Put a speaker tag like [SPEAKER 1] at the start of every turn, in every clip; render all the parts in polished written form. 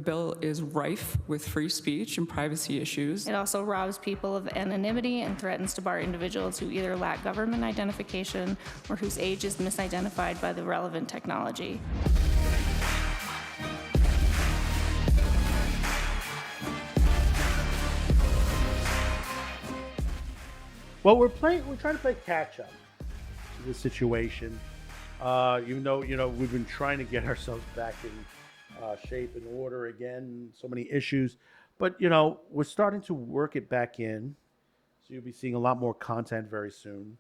[SPEAKER 1] bill is rife with free speech and privacy issues.
[SPEAKER 2] It also robs people of anonymity and threatens to bar individuals who either lack government identification or whose age is misidentified by the relevant technology.
[SPEAKER 3] Well, we're trying to play catch up to the situation. Even though we've been trying to get ourselves back in shape and order again. So many issues, but we're starting to work it back in. So you'll be seeing a lot more content very soon.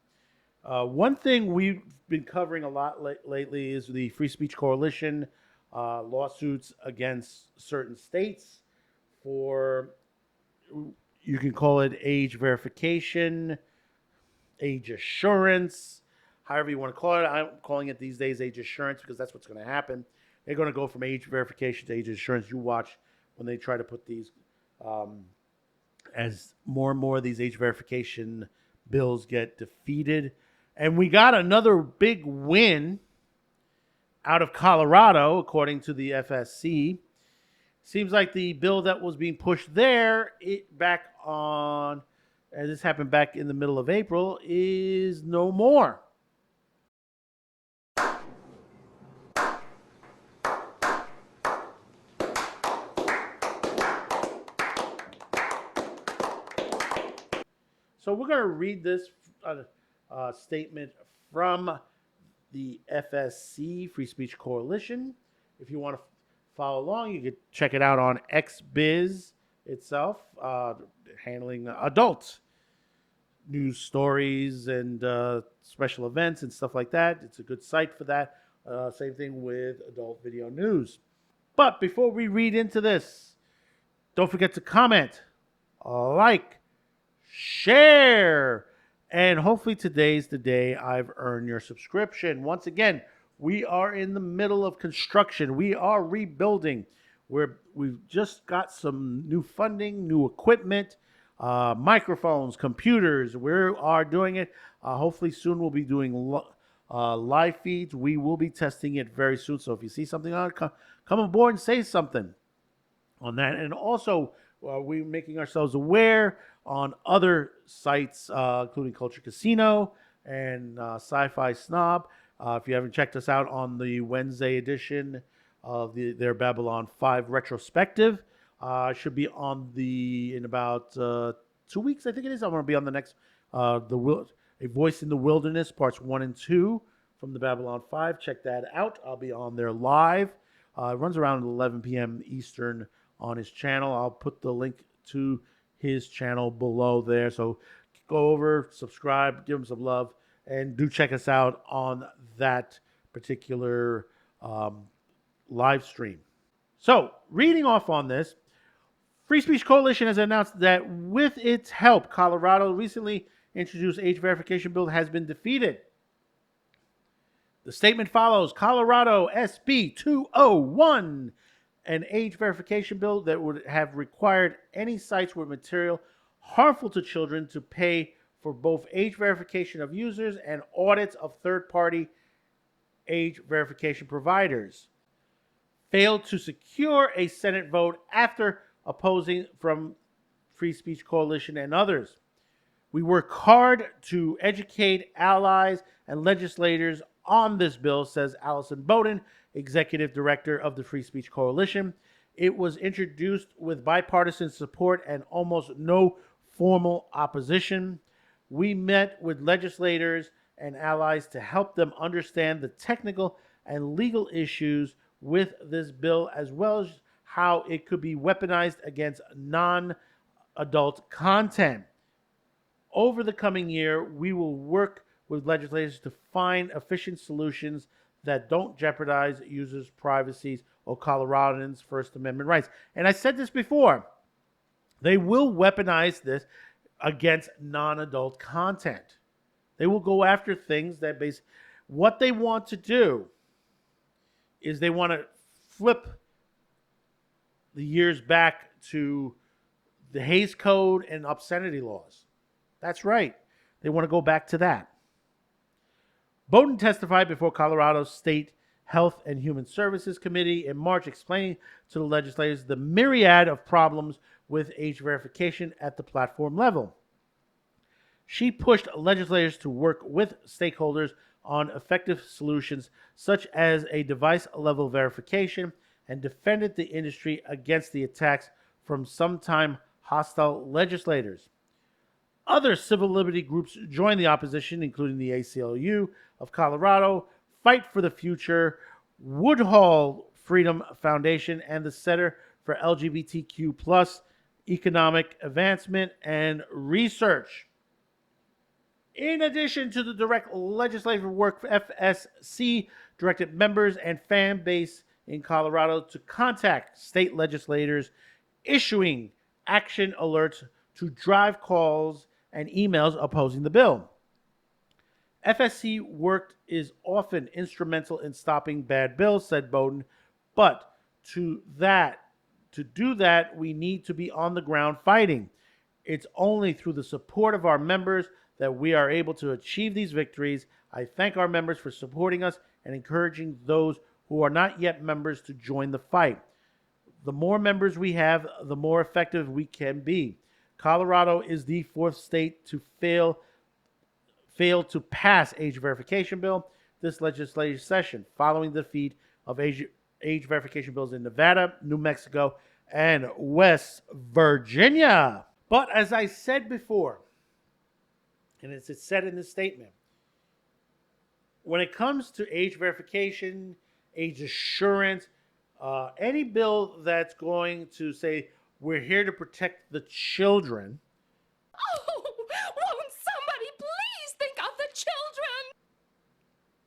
[SPEAKER 3] One thing we've been covering a lot lately is the Free Speech Coalition lawsuits against certain states for, you can call it age verification, age assurance, however you want to call it. I'm calling it these days age assurance because that's what's going to happen. They're going to go from age verification to age assurance. You watch when they try to put these, as more and more of these age verification bills get defeated. And we got another big win out of Colorado, according to the FSC. Seems like the bill that was being pushed there, as this happened back in the middle of April, is no more. So we're going to read this statement from the FSC, Free Speech Coalition. If you want to follow along, you can check it out on XBiz itself, handling adult news stories and special events and stuff like that. It's a good site for that. Same thing with adult video news. But before we read into this, don't forget to comment, like, share, and hopefully today's the day I've earned your subscription. Once again, we are in the middle of construction. We are rebuilding. We've just got some new funding, new equipment, microphones, computers. We are doing it. Hopefully soon we'll be doing live feeds. We will be testing it very soon. So if you see something on it, come aboard and say something on that. And also, we're making ourselves aware on other sites, including Culture Casino and Sci-Fi Snob. If you haven't checked us out on the Wednesday edition of their Babylon 5 retrospective, should be on in about 2 weeks, I think it is. I'm going to be on the next A Voice in the Wilderness, parts 1 and 2 from the Babylon 5. Check that out. I'll be on there live. It runs around 11 p.m. Eastern on his channel. I'll put the link to his channel below there. So go over, subscribe, give him some love, and do check us out on that particular live stream. So, reading off on this, Free Speech Coalition has announced that with its help, Colorado recently introduced age verification bill has been defeated. The statement follows: Colorado SB 201, an age verification bill that would have required any sites with material harmful to children to pay for both age verification of users and audits of third-party age verification providers. Failed to secure a Senate vote after opposing from Free Speech Coalition and others. We work hard to educate allies and legislators on this bill, says Allison Bowden, Executive Director of the Free Speech Coalition. It was introduced with bipartisan support and almost no formal opposition. We met with legislators and allies to help them understand the technical and legal issues with this bill, as well as how it could be weaponized against non-adult content. Over the coming year, we will work with legislators to find efficient solutions that don't jeopardize users' privacy or Coloradans' First Amendment rights. And I said this before. They will weaponize this against non-adult content. They will go after things that what they want to do is they want to flip the years back to the Hays Code and obscenity laws. That's right. They want to go back to that. Bowden testified before Colorado State Health and Human Services Committee in March, explaining to the legislators the myriad of problems with age verification at the platform level. She pushed legislators to work with stakeholders on effective solutions such as a device-level verification and defended the industry against the attacks from sometime hostile legislators. Other civil liberty groups joined the opposition, including the ACLU of Colorado, Fight for the Future, Woodhull Freedom Foundation, and the Center for LGBTQ plus Economic Advancement and Research. In addition to the direct legislative work, FSC directed members and fan base in Colorado to contact state legislators, issuing action alerts to drive calls and emails opposing the bill. FSC work is often instrumental in stopping bad bills, said Bowden, but to do that, we need to be on the ground fighting. It's only through the support of our members that we are able to achieve these victories. I thank our members for supporting us and encouraging those who are not yet members to join the fight. The more members we have, the more effective we can be. Colorado is the fourth state to fail to pass age verification bill this legislative session, following the defeat of age verification bills in Nevada, New Mexico, and West Virginia. But as I said before, and as it's said in this statement, when it comes to age verification, age assurance, any bill that's going to say we're here to protect the children.
[SPEAKER 4] Oh, won't somebody please think of the children?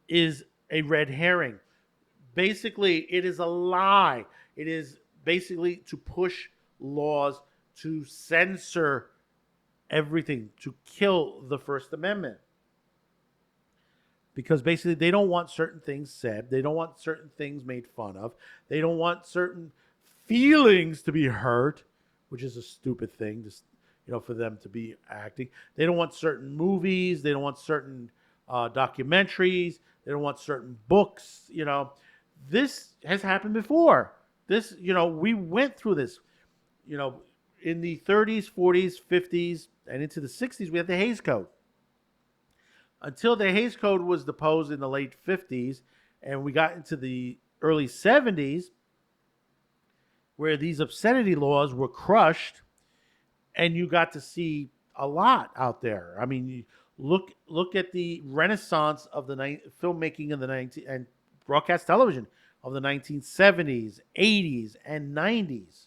[SPEAKER 3] Is a red herring. Basically, it is a lie. It is basically to push laws to censor everything, to kill the First Amendment. Because basically they don't want certain things said. They don't want certain things made fun of. They don't want certain feelings to be hurt, which is a stupid thing, just for them to be acting. They don't want certain movies. They don't want certain documentaries. They don't want certain books. This has happened before. This, we went through this. In the 30s, 40s, 50s, and into the 60s, we had the Hays Code. Until the Hays Code was deposed in the late 50s, and we got into the early 70s, where these obscenity laws were crushed, and you got to see a lot out there. I mean, you look at the renaissance of the filmmaking of the and broadcast television of the 1970s, 80s, and 90s.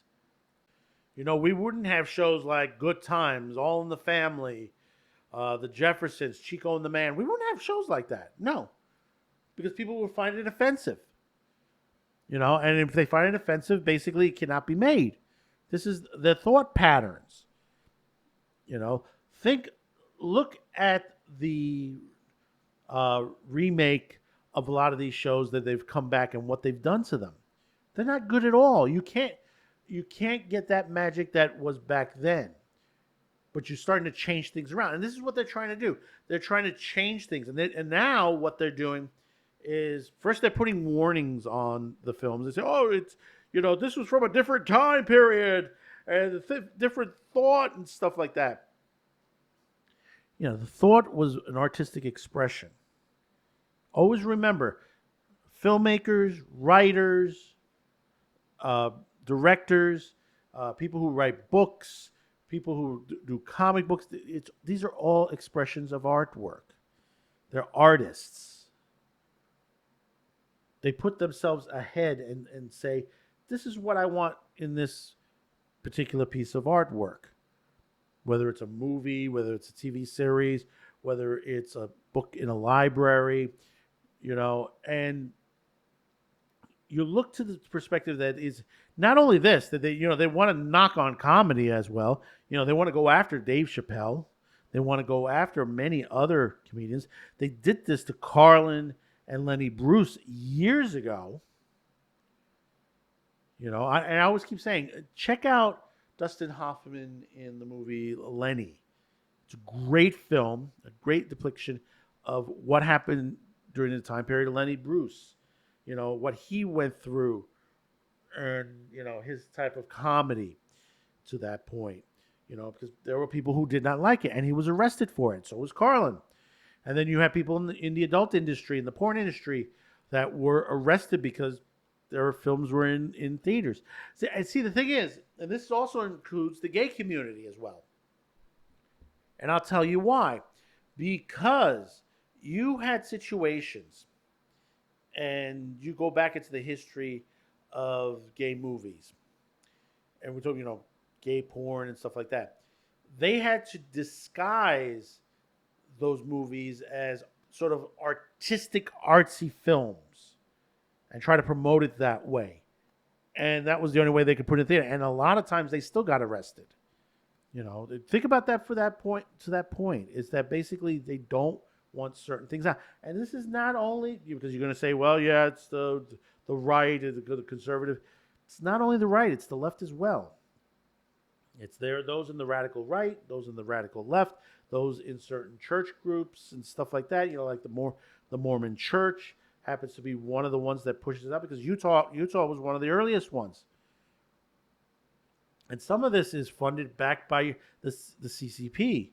[SPEAKER 3] We wouldn't have shows like Good Times, All in the Family, The Jeffersons, Chico and the Man. We wouldn't have shows like that. No. Because people would find it offensive. And if they find it offensive, basically it cannot be made. This is the thought patterns. Look at the remake of a lot of these shows that they've come back and what they've done to them. They're not good at all. You can't get that magic that was back then. But you're starting to change things around. And this is what they're trying to do. They're trying to change things. And now what they're doing is, first they're putting warnings on the films. They say, it's, this was from a different time period and different thought and stuff like that. The thought was an artistic expression. Always remember, filmmakers, writers, directors, people who write books, people who do comic books, these are all expressions of artwork. They're artists. They put themselves ahead and say, this is what I want in this particular piece of artwork. Whether it's a movie, whether it's a TV series, whether it's a book in a library, and you look to the perspective that is not only this, that they want to knock on comedy as well. They want to go after Dave Chappelle. They want to go after many other comedians. They did this to Carlin and Lenny Bruce years ago. I always keep saying, check out Dustin Hoffman in the movie Lenny. It's a great film, a great depiction of what happened during the time period of Lenny Bruce. what he went through, and his type of comedy to that point. Because there were people who did not like it, and he was arrested for it. So was Carlin. And then you have people in the adult industry, in the porn industry, that were arrested because their films were in theaters. See, the thing is, and this also includes the gay community as well. And I'll tell you why. Because you had situations, and you go back into the history of gay movies, and we're talking, gay porn and stuff like that. They had to disguise those movies as sort of artistic, artsy films and try to promote it that way. And that was the only way they could put it in theater. And a lot of times they still got arrested. Think about that to that point, is that basically they don't want certain things out. And this is not only because you're going to say, well, yeah, it's the right, the conservative. It's not only the right, it's the left as well. It's those in the radical right, those in the radical left, those in certain church groups and stuff like that. Like the Mormon Church happens to be one of the ones that pushes it up, because Utah was one of the earliest ones. And some of this is funded back by the CCP.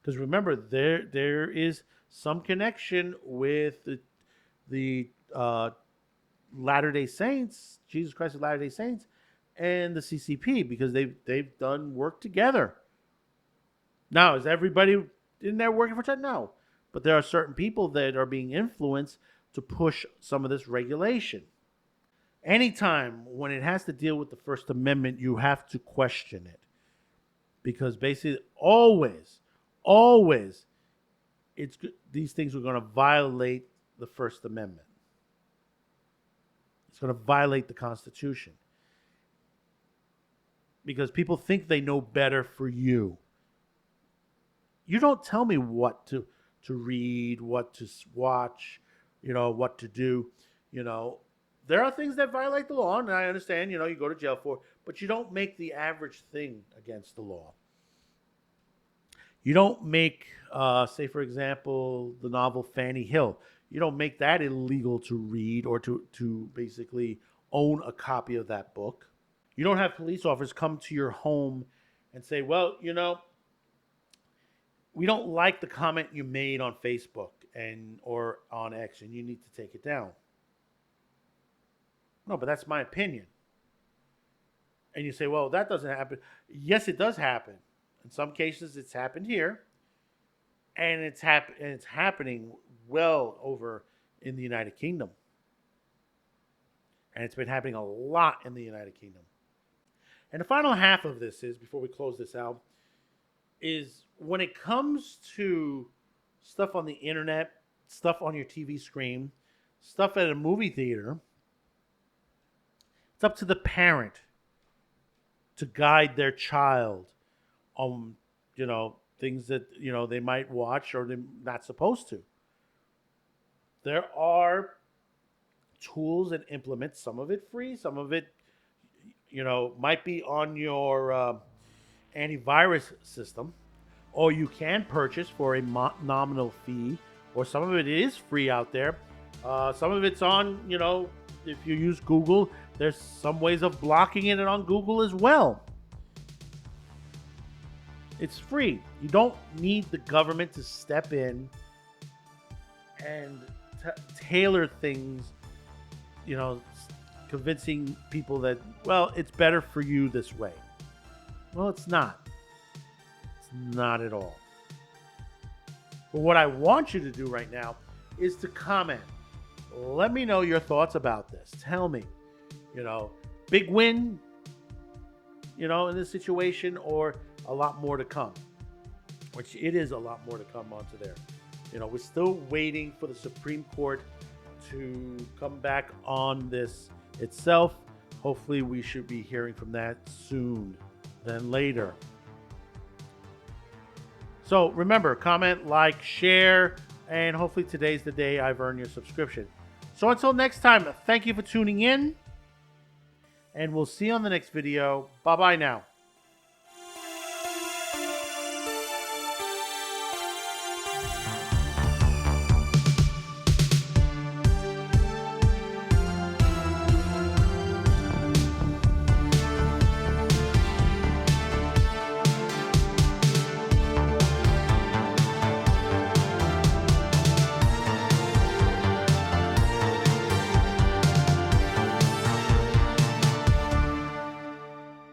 [SPEAKER 3] Because remember, there is some connection with the Latter-day Saints, Jesus Christ of Latter-day Saints, and the CCP, because they've done work together. Now, is everybody in there working for that? No. But there are certain people that are being influenced to push some of this regulation. Anytime when it has to deal with the First Amendment, you have to question it. Because basically, always, these things are going to violate the First Amendment. It's going to violate the Constitution. Because people think they know better for you. You don't tell me what to read, what to watch, what to do. There are things that violate the law, and I understand, you go to jail for, but you don't make the average thing against the law. You don't make, say, for example, the novel Fanny Hill. You don't make that illegal to read or to basically own a copy of that book. You don't have police officers come to your home and say, well, we don't like the comment you made on Facebook or on X, and you need to take it down. No, but that's my opinion. And you say, well, that doesn't happen. Yes, it does happen. In some cases, it's happened here. And it's happening well over in the United Kingdom. And it's been happening a lot in the United Kingdom. And the final half of this is, before we close this out, is when it comes to stuff on the internet, stuff on your TV screen, stuff at a movie theater, it's up to the parent to guide their child on, things that, they might watch or they're not supposed to. There are tools and implements, some of it free, some of it, might be on your antivirus system, or you can purchase for a nominal fee, or some of it is free out there. Some of it's on, if you use Google, there's some ways of blocking it on Google as well. It's free. You don't need the government to step in and tailor things, convincing people that, well, it's better for you this way. Well, it's not. It's not at all. But what I want you to do right now is to comment. Let me know your thoughts about this. Tell me, big win, in this situation, or a lot more to come, which it is a lot more to come onto there. We're still waiting for the Supreme Court to come back on this itself. Hopefully we should be hearing from that soon than later. So remember, comment, like, share, and hopefully today's the day I've earned your subscription. So until next time, thank you for tuning in, and we'll see you on the next video. Bye-bye now.